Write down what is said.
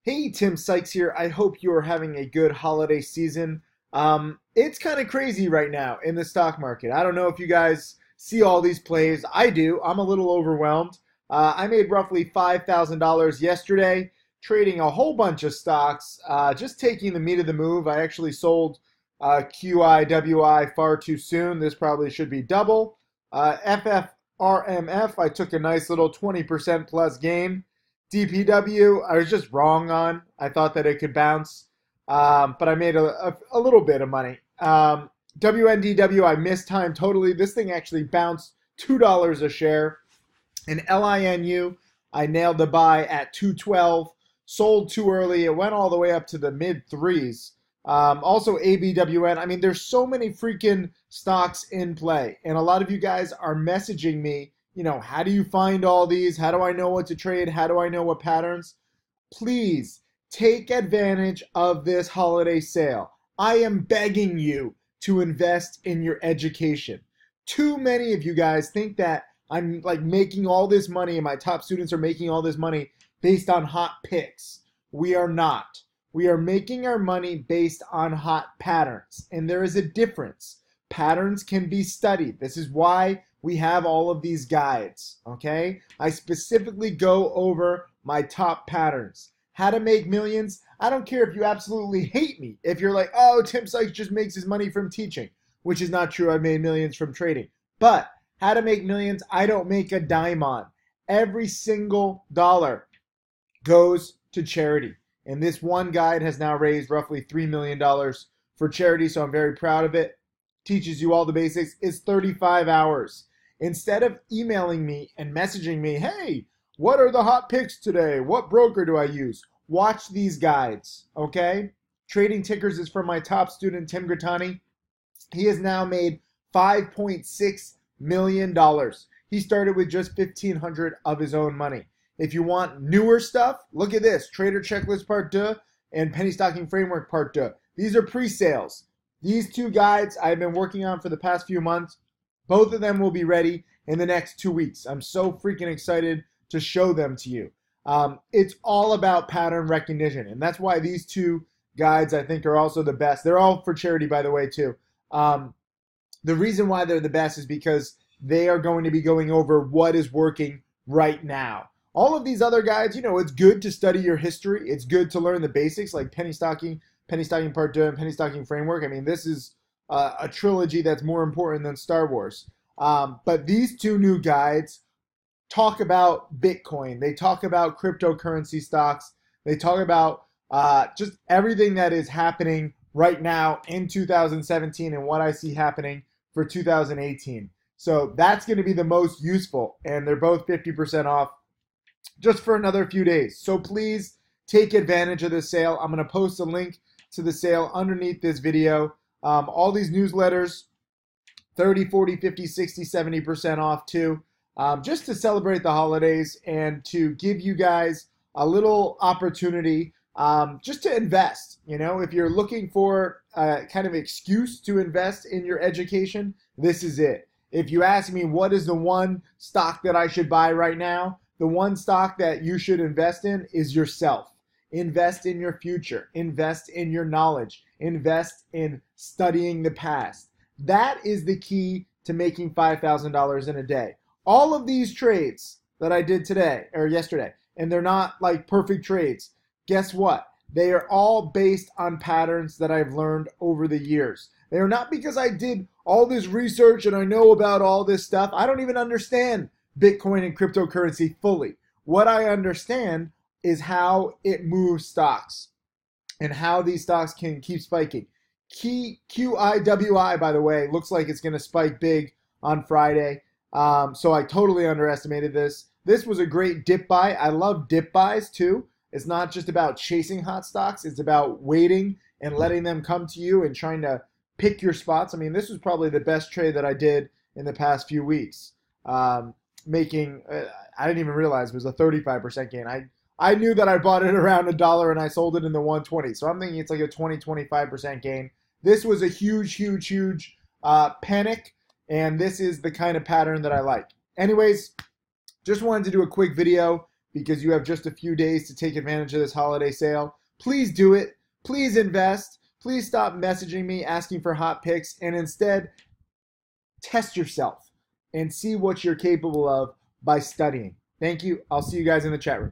Hey, Tim Sykes here. I hope you're having a good holiday season. It's kind of crazy right now in the stock market. I don't know if you guys see all these plays. I do. I'm a little overwhelmed. I made roughly $5,000 yesterday trading a whole bunch of stocks, just taking the meat of the move. I actually sold QIWI far too soon. This probably should be double. FFRMF, I took a nice little 20% plus gain. DPW, I was just wrong on. I thought that it could bounce, but I made a little bit of money. WNDW, I missed time totally. This thing actually bounced $2 a share. And LINU, I nailed the buy at 212. Sold too early. It went all the way up to the mid threes. Also ABWN. I mean, there's so many freaking stocks in play. And a lot of you guys are messaging me, how do you find all these? How do I know what to trade? How do I know what patterns? Please take advantage of this holiday sale. I am begging you to invest in your education. Too many of you guys think that I'm like making all this money and my top students are making all this money based on hot picks. We are not. We are making our money based on hot patterns, and there is a difference. Patterns can be studied. This is why we have all of these guides, okay? I specifically go over my top patterns. How to make millions. I don't care if you absolutely hate me. If you're like, oh, Tim Sykes just makes his money from teaching, which is not true. I made millions from trading. But how to make millions, I don't make a dime on. Every single dollar goes to charity. And this one guide has now raised roughly $3 million for charity, so I'm very proud of it. Teaches you all the basics. It's 35 hours. Instead of emailing me and messaging me, hey, what are the hot picks today? What broker do I use? Watch these guides, okay? Trading Tickers is from my top student, Tim Grattani. He has now made $5.6 million. He started with just $1,500 of his own money. If you want newer stuff, look at this. Trader Checklist Part Deux and Penny Stocking Framework Part Deux. These are pre-sales. These two guides I've been working on for the past few months. Both of them will be ready in the next 2 weeks. I'm so freaking excited to show them to you. It's all about pattern recognition, and that's why these two guides I think are also the best. They're all for charity, by the way, too. The reason why they're the best is because they are going to be going over what is working right now. All of these other guides, it's good to study your history. It's good to learn the basics like Penny Stocking Part Deux, and Penny Stocking Framework. I mean, this is a trilogy that's more important than Star Wars. But these two new guides talk about Bitcoin. They talk about cryptocurrency stocks. They talk about just everything that is happening right now in 2017 and what I see happening for 2018. So that's going to be the most useful, and they're both 50% off just for another few days. So please take advantage of this sale. I'm going to post a link to the sale underneath this video. All these newsletters, 30, 40, 50, 60, 70% off too, just to celebrate the holidays and to give you guys a little opportunity just to invest. If you're looking for a kind of excuse to invest in your education, this is it. If you ask me what is the one stock that I should buy right now, the one stock that you should invest in is yourself. Invest in your future. Invest in your knowledge. Invest in studying the past. That is the key to making $5,000 in a day. All of these trades that I did today or yesterday, and they're not like perfect trades, guess what? They are all based on patterns that I've learned over the years. They are not because I did all this research and I know about all this stuff. I don't even understand Bitcoin and cryptocurrency fully. What I understand is how it moves stocks and how these stocks can keep spiking. QIWI, by the way, looks like it's going to spike big on Friday. So I totally underestimated this. This was a great dip buy. I love dip buys too. It's not just about chasing hot stocks. It's about waiting and letting them come to you and trying to pick your spots. I mean, this was probably the best trade that I did in the past few weeks. Making, I didn't even realize it was a 35% gain. I knew that I bought it around $1 and I sold it in the 120. So I'm thinking it's like a 25% gain. This was a huge panic, and this is the kind of pattern that I like. Anyways, just wanted to do a quick video because you have just a few days to take advantage of this holiday sale. Please do it. Please invest. Please stop messaging me asking for hot picks and instead test yourself and see what you're capable of by studying. Thank you. I'll see you guys in the chat room.